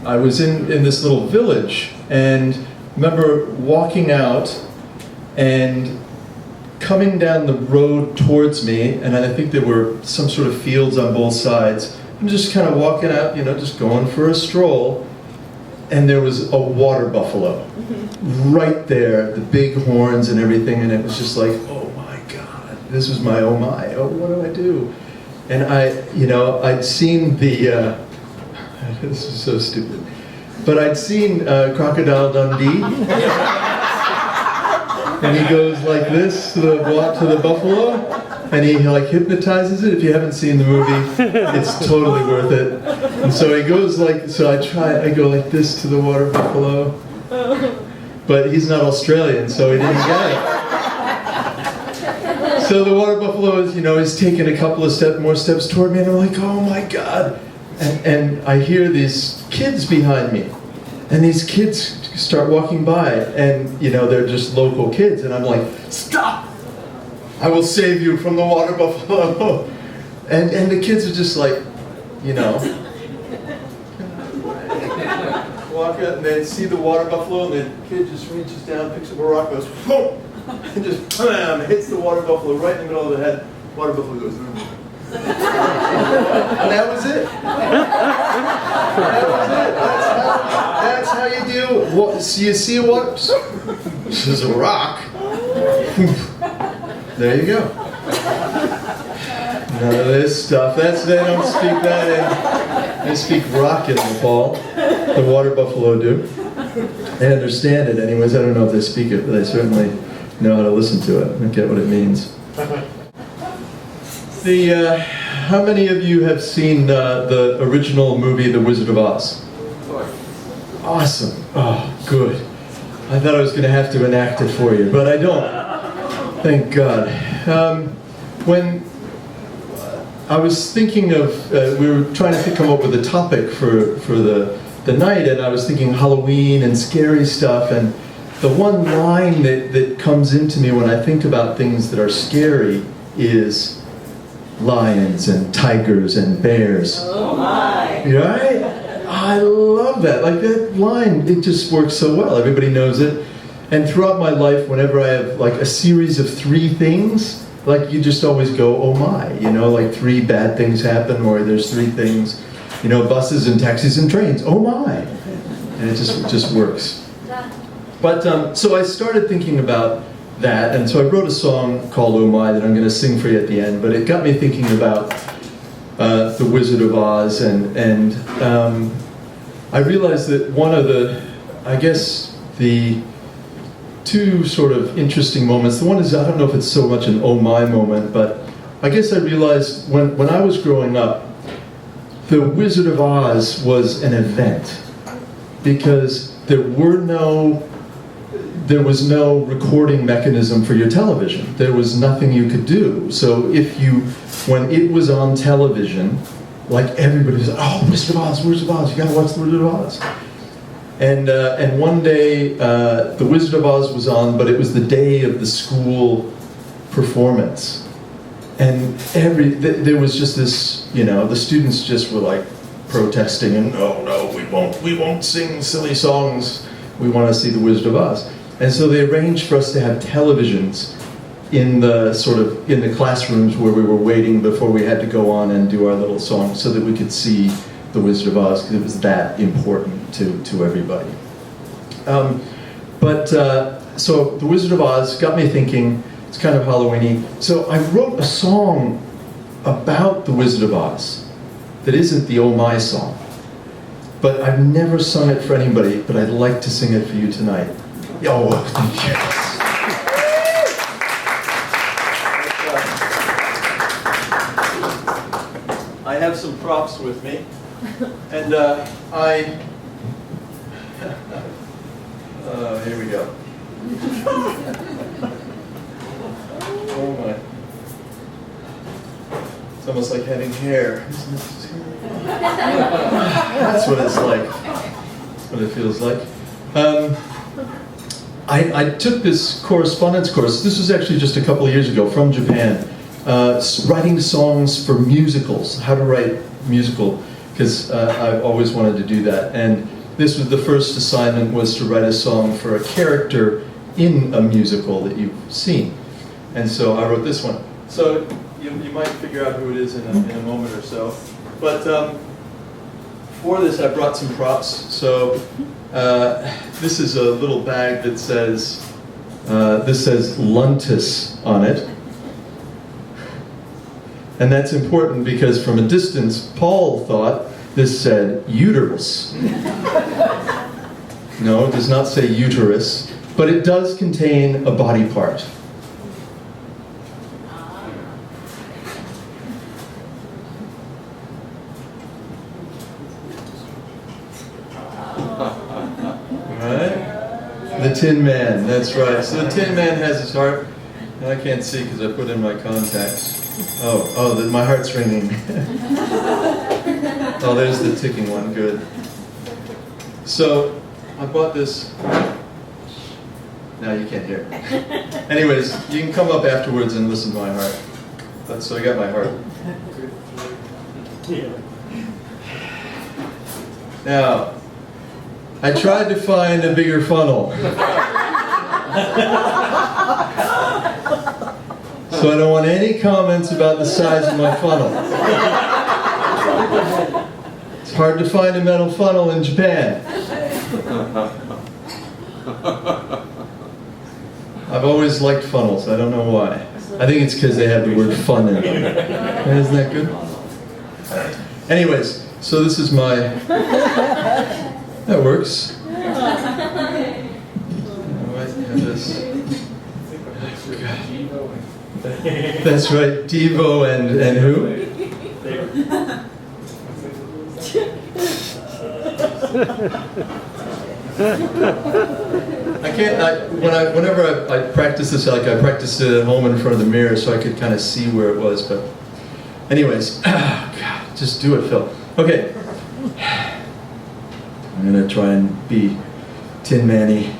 I was in this little village and remember walking out and coming down the road towards me, and I think there were some sort of fields on both sides. I'm just kind of walking out, you know, just going for a stroll, and there was a water buffalo right there, the big horns and everything, and it was just like, oh my God, this was my oh my, oh what do I do? And I'd seen the, this is so stupid, but I'd seen Crocodile Dundee, and he goes like this to the buffalo, and he like hypnotizes it. If you haven't seen the movie, it's totally worth it. And so he goes like, so I go like this to the water buffalo, but he's not Australian, so he didn't get it. So the water buffalo is, he's taking a couple of more steps toward me, and I'm like, oh my God. And I hear these kids behind me, and these kids start walking by, and they're just local kids, and I'm like, stop! I will save you from the water buffalo. And the kids are just like, walk out, and they see the water buffalo, and the kid just reaches down, picks up a rock, goes, whoa, and just bam, hits the water buffalo right in the middle of the head. Water buffalo goes, and that was it. That was it. That's how you do. So you see what? This is a rock. There you go. None of this stuff. They don't speak that in. They speak rock in Nepal. The water buffalo do. They understand it, anyways. I don't know if they speak it, but they certainly know how to listen to it and get what it means. How many of you have seen the original movie, The Wizard of Oz? Awesome. Oh, good. I thought I was going to have to enact it for you, but I don't. Thank God. When I was thinking of, we were trying to come up with a topic for the night, and I was thinking Halloween and scary stuff, and the one line that comes into me when I think about things that are scary is lions and tigers and bears. Oh my! Right? I love that. Like that line, it just works so well. Everybody knows it. And throughout my life, whenever I have like a series of 3 things, like you just always go, oh my, like 3 bad things happen, or there's 3 things, buses and taxis and trains, oh my. And it just works. But so I started thinking about that, and so I wrote a song called Oh My that I'm going to sing for you at the end, but it got me thinking about The Wizard of Oz, and I realized that one of the 2 sort of interesting moments, the one is, I don't know if it's so much an oh my moment, but I guess I realized when I was growing up, The Wizard of Oz was an event, because there was no recording mechanism for your television. There was nothing you could do. So when it was on television, like everybody was like, oh, Wizard of Oz, Wizard of Oz, you gotta watch The Wizard of Oz. And one day, The Wizard of Oz was on, but it was the day of the school performance. And there was just this, the students just were like protesting, and no, we won't sing silly songs. We want to see The Wizard of Oz. And so they arranged for us to have televisions in the classrooms where we were waiting before we had to go on and do our little song, so that we could see The Wizard of Oz, because it was that important to everybody. So The Wizard of Oz got me thinking. It's kind of Halloween-y. So I wrote a song about The Wizard of Oz that isn't the Oh My song. But I've never sung it for anybody, but I'd like to sing it for you tonight. Oh, thank you. I have some props with me, and here we go. Oh my. It's almost like having hair, isn't it? That's what it's like. That's what it feels like. I took this correspondence course. This was actually just a couple of years ago from Japan. Writing songs for musicals, how to write musical because I've always wanted to do that. And this was the first assignment, was to write a song for a character in a musical that you've seen. And so I wrote this one. So you might figure out who it is in a moment or so. But for this, I brought some props. So this is a little bag that says, this says Luntus on it. And that's important because from a distance, Paul thought this said uterus. No, it does not say uterus, but it does contain a body part. The Tin Man, that's right. So the Tin Man has his heart, and I can't see because I put in my contacts. My heart's ringing. Oh, there's the ticking one, good. So, I bought this. Now you can't hear. Anyways, you can come up afterwards and listen to my heart. So I got my heart. Now, I tried to find a bigger funnel. So I don't want any comments about the size of my funnel. It's hard to find a metal funnel in Japan. I've always liked funnels, I don't know why. I think it's because they have the word fun in them. Isn't that good? Anyways, so this is my... That works. I might have this. That's right, Devo and who? Whenever I practice this, like I practiced it at home in front of the mirror so I could kind of see where it was, but anyways, God, just do it, Phil. Okay. I'm gonna try and be Tin Man-y.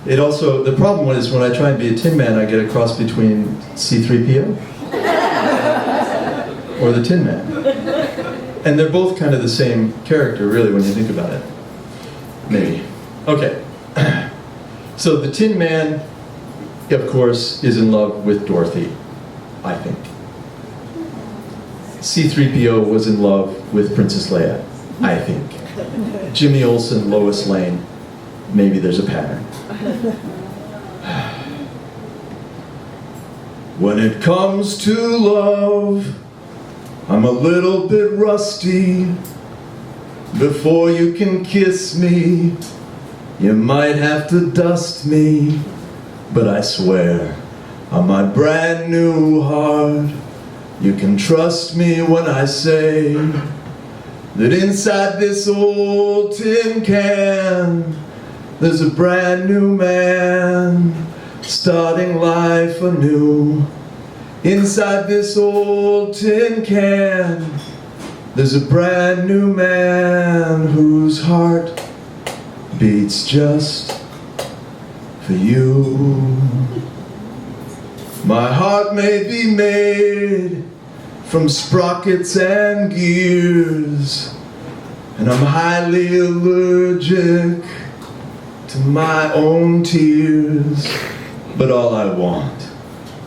It also, the problem is when I try and be a Tin Man, I get a cross between C-3PO or the Tin Man. And they're both kind of the same character, really, when you think about it. Maybe. Okay. So the Tin Man, of course, is in love with Dorothy, I think. C-3PO was in love with Princess Leia, I think. Jimmy Olsen, Lois Lane, maybe there's a pattern. When it comes to love, I'm a little bit rusty. Before you can kiss me, you might have to dust me. But I swear, on my brand new heart, you can trust me when I say that inside this old tin can, there's a brand new man starting life anew. Inside this old tin can, there's a brand new man whose heart beats just for you. My heart may be made from sprockets and gears, and I'm highly allergic to my own tears. But all I want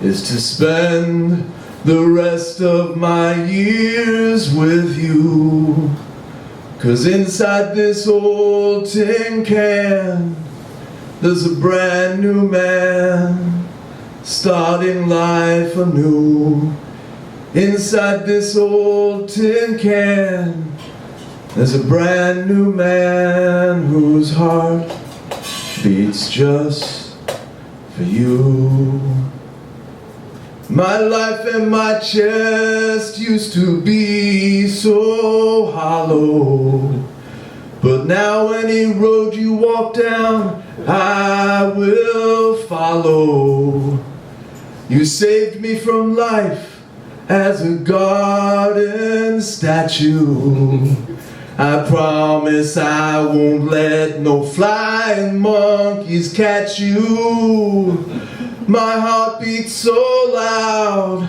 is to spend the rest of my years with you. 'Cause inside this old tin can, there's a brand new man starting life anew. Inside this old tin can, there's a brand new man whose heart beats just for you. My life and my chest used to be so hollow, but now any road you walk down, I will follow. You saved me from life as a garden statue. I promise I won't let no flying monkeys catch you. My heart beats so loud,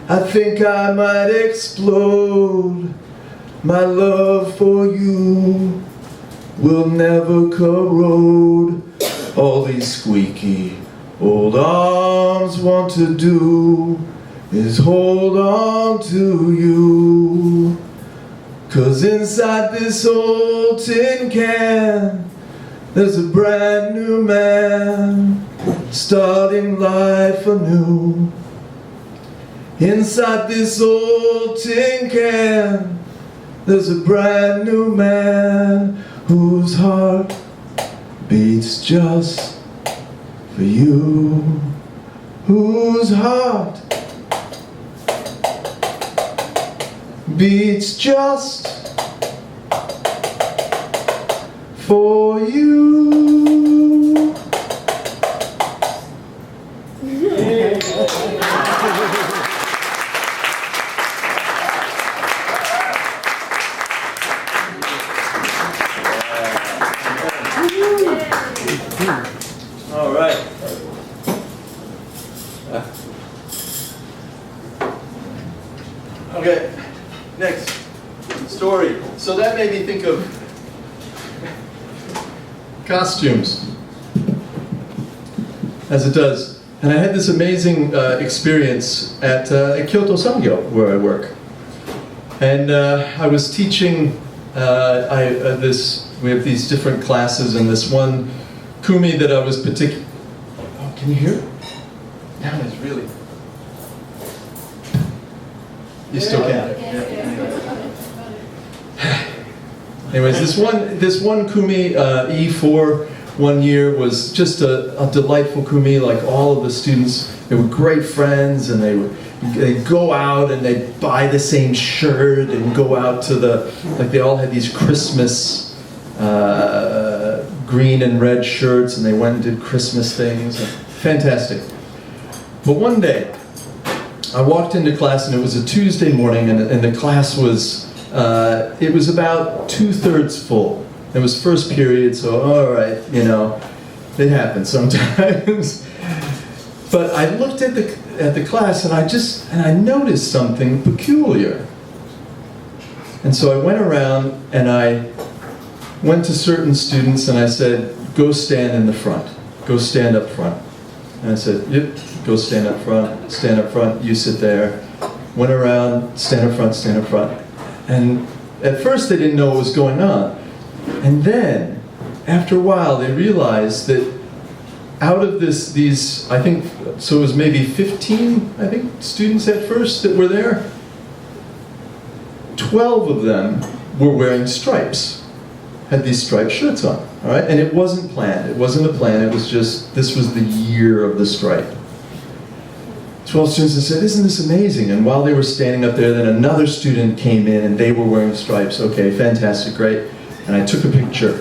I think I might explode. My love for you will never corrode. All these squeaky old arms want to do is hold on to you. 'Cause inside this old tin can, there's a brand new man starting life anew. Inside this old tin can, there's a brand new man whose heart beats just for you. Whose heart beats just for you. All right. Okay, next story. So that made me think of costumes, as it does. And I had this amazing experience at Kyoto Sangyo, where I work. And I was teaching, we have these different classes, and this one kumi that I was oh, can you hear it? Now it's really... You still can. Anyways, this one kumi, E4, one year was just a delightful kumi. Like all of the students, they were great friends, and they'd go out and they'd buy the same shirt and go out to they all had these Christmas green and red shirts, and they went and did Christmas things. Fantastic. But one day, I walked into class, and it was a Tuesday morning, and the class was, it was about 2/3 full. It was first period, so all right, you know, it happens sometimes. But I looked at the class, and I noticed something peculiar. And so I went around, and I went to certain students, and I said, go stand in the front. Go stand up front. And I said, yep, go stand up front, you sit there. Went around, stand up front. And at first they didn't know what was going on. And then, after a while, they realized that out of these, I think, so it was maybe 15, I think, students at first that were there. 12 of them were wearing stripes, had these striped shirts on, all right? And it wasn't planned, it wasn't a plan, it was just, this was the year of the stripe. 12 students said, isn't this amazing? And while they were standing up there, then another student came in and they were wearing stripes. Okay, fantastic, great. And I took a picture.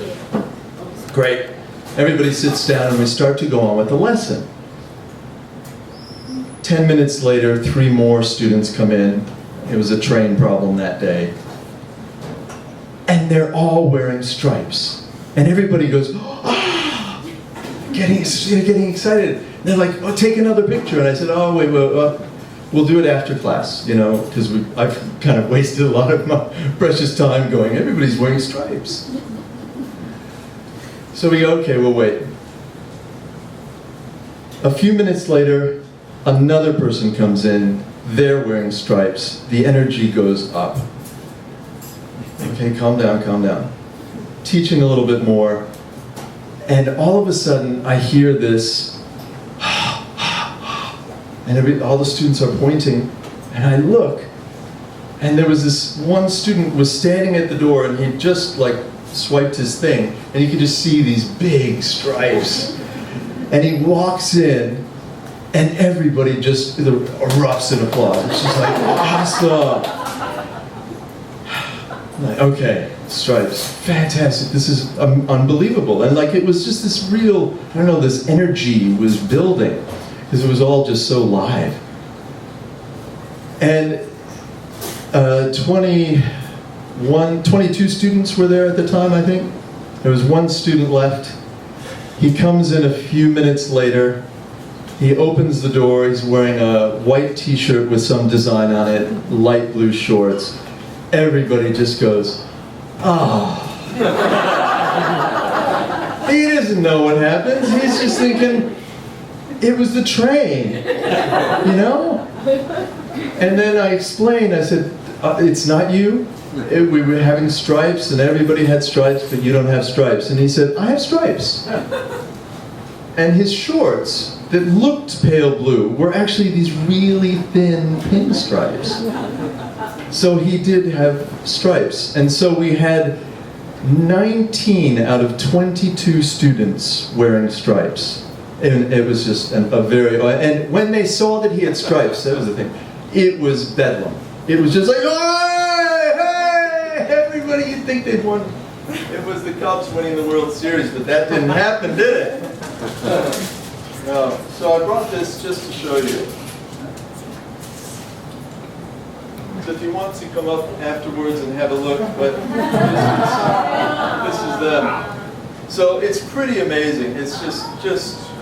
Great. Everybody sits down and we start to go on with the lesson. 10 minutes later, 3 more students come in. It was a train problem that day. And they're all wearing stripes. And everybody goes, ah! Getting excited. And they're like, oh, take another picture. And I said, oh, wait, we'll do it after class, you know, because I've kind of wasted a lot of my precious time going, everybody's wearing stripes. So we go, okay, we'll wait. A few minutes later, another person comes in, they're wearing stripes. The energy goes up. Okay, calm down. Teaching a little bit more, and all of a sudden I hear this, and all the students are pointing, and I look, and there was this one student was standing at the door, and he just like swiped his thing, and you could just see these big stripes. And he walks in, and everybody just erupts in applause. It's just like, awesome. Like, okay, stripes, fantastic. This is unbelievable. And like, it was just this real, I don't know, this energy was building, because it was all just so live. And 22 students were there at the time, I think. There was one student left. He comes in a few minutes later. He opens the door. He's wearing a white t-shirt with some design on it, light blue shorts. everybody just goes, oh. He doesn't know what happens. He's just thinking, it was the train, you know? And then I explained, I said, it's not you. We were having stripes, and everybody had stripes, but you don't have stripes. And he said, I have stripes. And his shorts that looked pale blue were actually these really thin pinstripes. So he did have stripes. And so we had 19 out of 22 students wearing stripes. And it was just a very, and when they saw that he had stripes, that was the thing, it was bedlam. It was just like, hey, hey, everybody, you'd think they'd won. It was the Cubs winning the World Series, but that didn't happen, did it? No. So I brought this just to show you. So if you want to come up afterwards and have a look, but this is the. So it's pretty amazing. It's just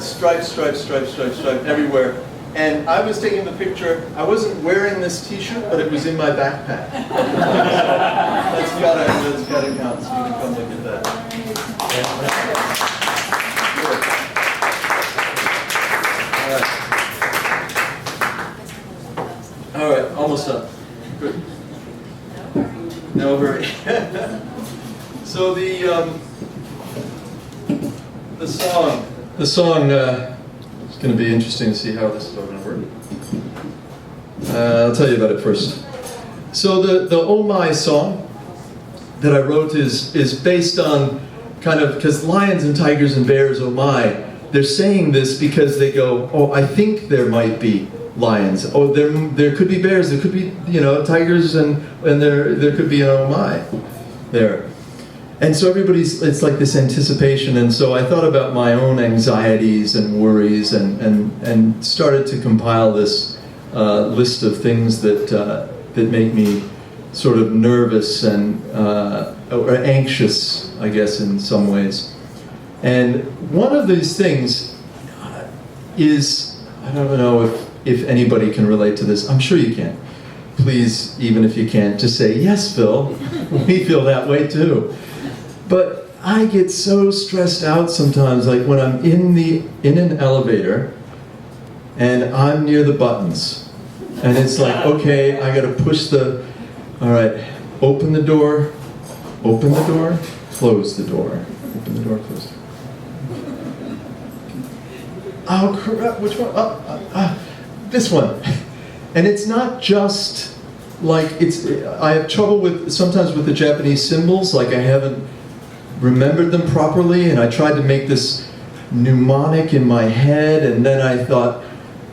stripes, stripes, stripes, stripes, stripes everywhere. And I was taking the picture. I wasn't wearing this T-shirt, but it was in my backpack. That's gotta count. So you can come look at that. All right, almost done. Good. No hurry. So the song. It's going to be interesting to see how this is all going to work. I'll tell you about it first. So the Oh My song that I wrote is based on kind of, because lions and tigers and bears, oh my, they're saying this because they go, oh, I think there might be lions. Oh, there could be bears, there could be, tigers, and there could be an oh my there. And so it's like this anticipation, and so I thought about my own anxieties and worries, and started to compile this list of things that make me sort of nervous and or anxious, I guess, in some ways. And one of these things is, I don't know if anybody can relate to this. I'm sure you can. Please, even if you can't, just say, yes, Phil, we feel that way too. But I get so stressed out sometimes, like when I'm in an elevator and I'm near the buttons, and it's like, okay, I gotta push all right, open the door, close the door, open the door, close the door. Oh, crap, which one? This one. And it's not just like, I have trouble sometimes with the Japanese symbols, like I haven't remembered them properly, and I tried to make this mnemonic in my head, and then I thought,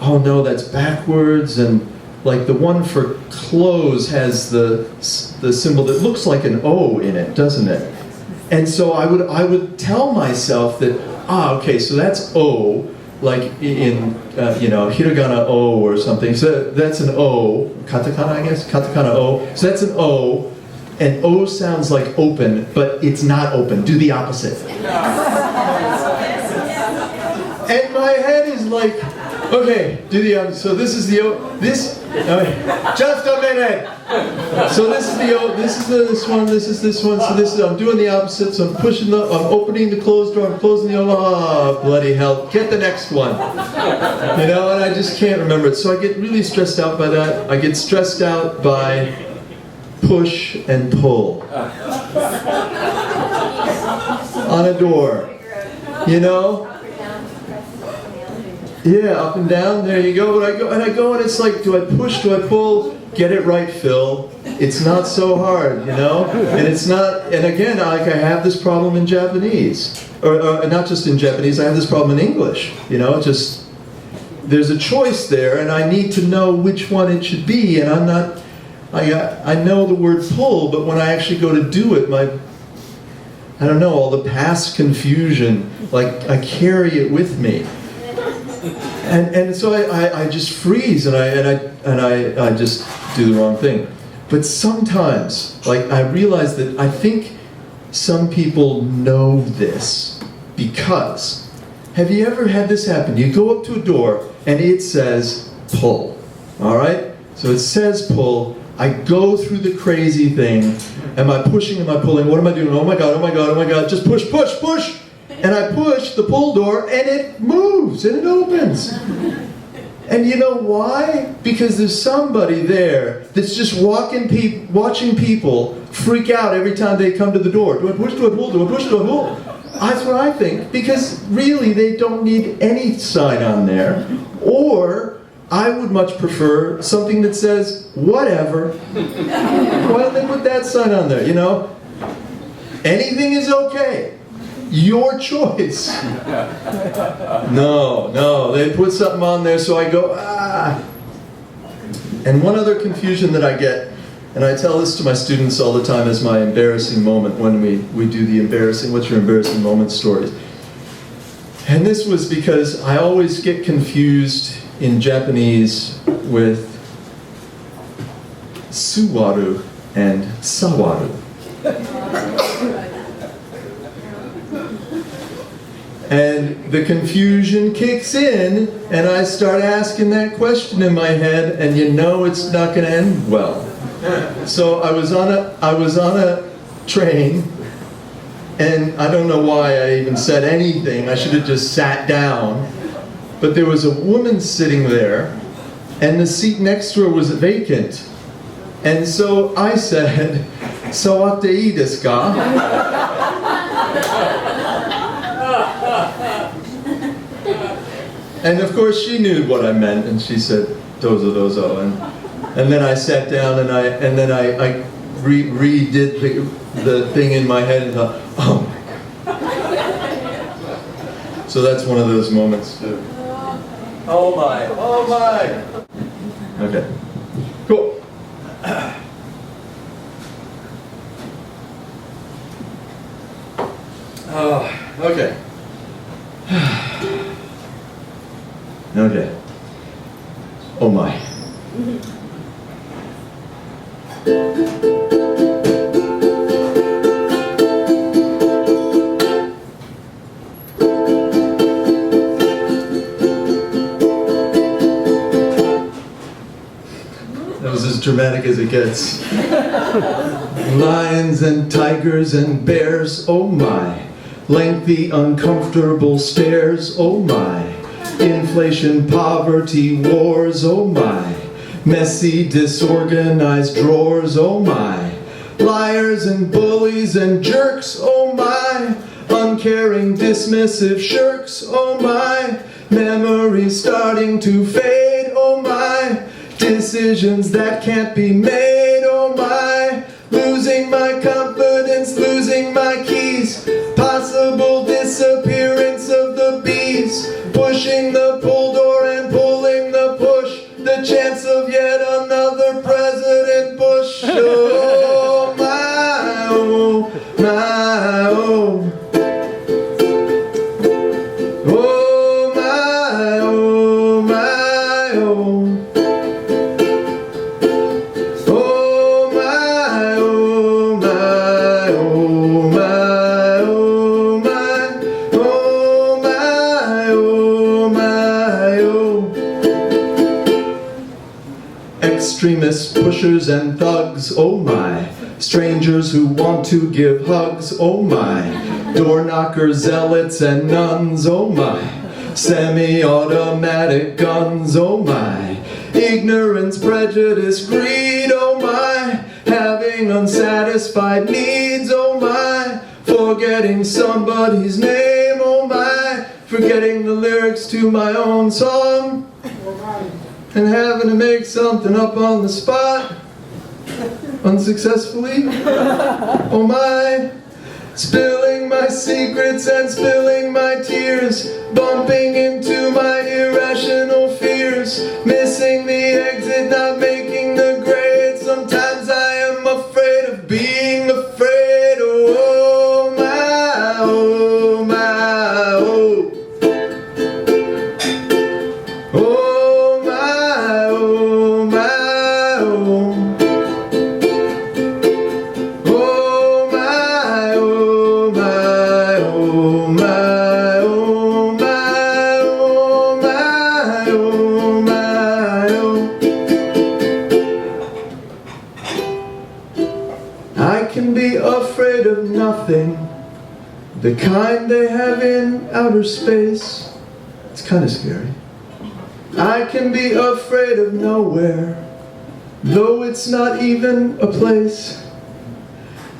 oh no, that's backwards, and like the one for close has the symbol that looks like an O in it, doesn't it? And so I would tell myself that, okay, so that's O, like in hiragana O or something, so that's an O, katakana I guess, katakana O, so that's an O. And O sounds like open, but it's not open. Do the opposite. And my head is like, okay, do the opposite. So this is the O. Just a minute. So this is the O. This is this one. This is this one. So this is. I'm doing the opposite. So I'm I'm opening the closed door. I'm closing the O. Oh, bloody hell! Get the next one. And I just can't remember it. So I get really stressed out by that. I get stressed out by push and pull on a door, Yeah, up and down, there you go. But I go and it's like, do I push, do I pull? Get it right, Phil. It's not so hard, And it's not, and again, like I have this problem in Japanese. Or not just in Japanese, I have this problem in English, just, there's a choice there, and I need to know which one it should be, and I'm not, I know the word pull, but when I actually go to do it, I don't know, all the past confusion, like I carry it with me. And so I just freeze, and I just do the wrong thing. But sometimes, like I realize that I think some people know this, because, have you ever had this happen? You go up to a door and it says pull, all right? So it says pull, I go through the crazy thing. Am I pushing, am I pulling, what am I doing? Oh my God, oh my God, oh my God, just push, push, push! And I push the pull door and it moves and it opens. And you know why? Because there's somebody there that's just watching people freak out every time they come to the door. Do I push, do I pull, do I push, do I pull? That's what I think. Because really they don't need any sign on there. Or I would much prefer something that says, whatever. Why don't they put that sign on there, you know? Anything is okay. Your choice. No, they put something on there so I go, ah. And one other confusion that I get, and I tell this to my students all the time as my embarrassing moment when we do the embarrassing, what's your embarrassing moment stories. And this was because I always get confused in Japanese with suwaru and sawaru. And the confusion kicks in, and I start asking that question in my head, and you know it's not going to end well. So I was on a train, and I don't know why I even said anything. I should have just sat down. But there was a woman sitting there, and the seat next to her was vacant. And so I said, "Sawatte ii desu ka?" And of course she knew what I meant, and she said, "Dozo, dozo." And then I sat down, and I redid the thing in my head, and thought, "Oh my God." So that's one of those moments too. Oh my, oh my. Okay, cool. Okay. Okay. Oh my. That was as dramatic as it gets. Lions and tigers and bears, oh my. Lengthy, uncomfortable stairs, oh my. Inflation, poverty, wars, oh my. Messy, disorganized drawers, oh my. Liars and bullies and jerks, oh my. Uncaring, dismissive shirks, oh my. Memories starting to fade, oh my. Decisions that can't be made, oh my. Losing my confidence, losing my keys. Possible disappearance of the bees. Pushing the pull door and pulling the push. The chance of yet another President Bush. Oh my, oh my, oh. Oh my, oh my, oh. Oh my, oh my, oh my, oh my. Oh my, oh my, oh. Extremists, pushers and thugs, oh my. Strangers who want to give hugs, oh my. Door knockers, zealots and nuns, oh my. Semi-automatic guns, oh my. Ignorance, prejudice, greed, oh my. Having unsatisfied needs, oh my. Forgetting somebody's name, oh my. Forgetting the lyrics to my own song. And having to make something up on the spot. Unsuccessfully. Oh my. Spilling my secrets and spilling my tears. Bumping into my irrational fears. Missing the exit, not making the grade. Sometimes I am afraid of being afraid. Oh my, oh my, oh. Oh my, oh my, oh. Oh my, oh my, oh my, oh my, oh my, oh my, nothing, the kind they have in outer space. It's kind of scary. I can be afraid of nowhere, though it's not even a place.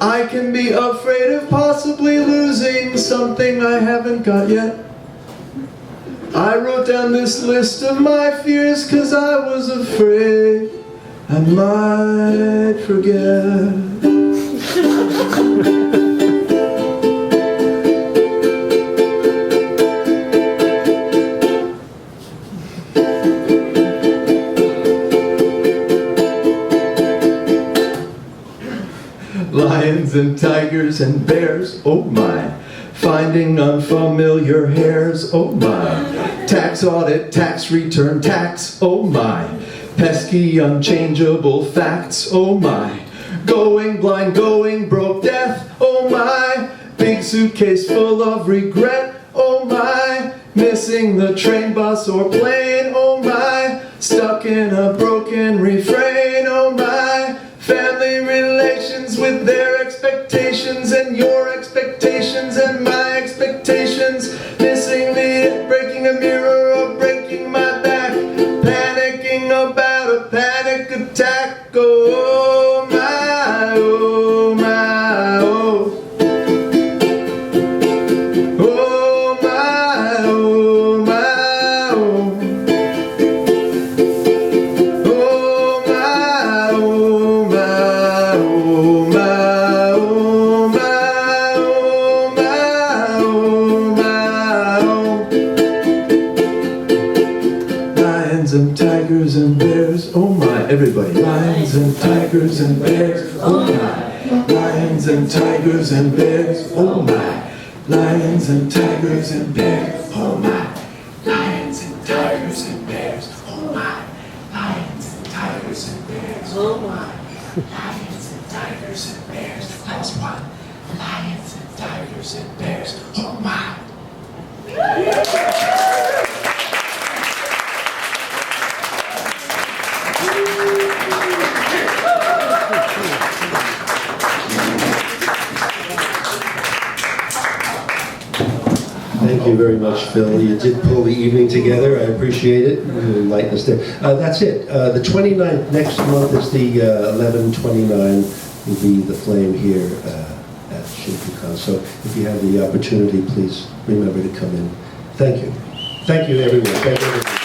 I can be afraid of possibly losing something I haven't got yet. I wrote down this list of my fears 'cause I was afraid I might forget. Lions and tigers and bears, oh my. Finding unfamiliar hairs, oh my. Tax audit, tax return, tax, oh my. Pesky, unchangeable facts, oh my. Going blind, going broke, death, oh my. Big suitcase full of regret, oh my. Missing the train, bus, or plane, oh my. Stuck in a broken refrain, oh my. Family relations with their expectations and your expectations and my expectations. Missing the breaking a mirror or breaking my back. Panicking about a panic attack. Oh my, oh my, oh. Oh my, oh my, oh. Oh my, oh my, oh my, oh my, oh my, oh my, oh. Lions and tigers and bears, oh my, everybody. Lions and tigers and bears, oh my. Lions and tigers and bears, oh my. Lions and tigers and bears, oh my. Lions and tigers and bears, oh my. Lions and tigers and bears, oh my. Lions and tigers and bears, last one. Lions and tigers and bears, oh my. Thank you very much, Phil. You did pull the evening together. I appreciate it. Lightness there. That's it. The 29th, next month is the 11/29 will be the flame here at Shinjuku. So if you have the opportunity, please remember to come in. Thank you. Thank you, everyone. Thank you, everyone.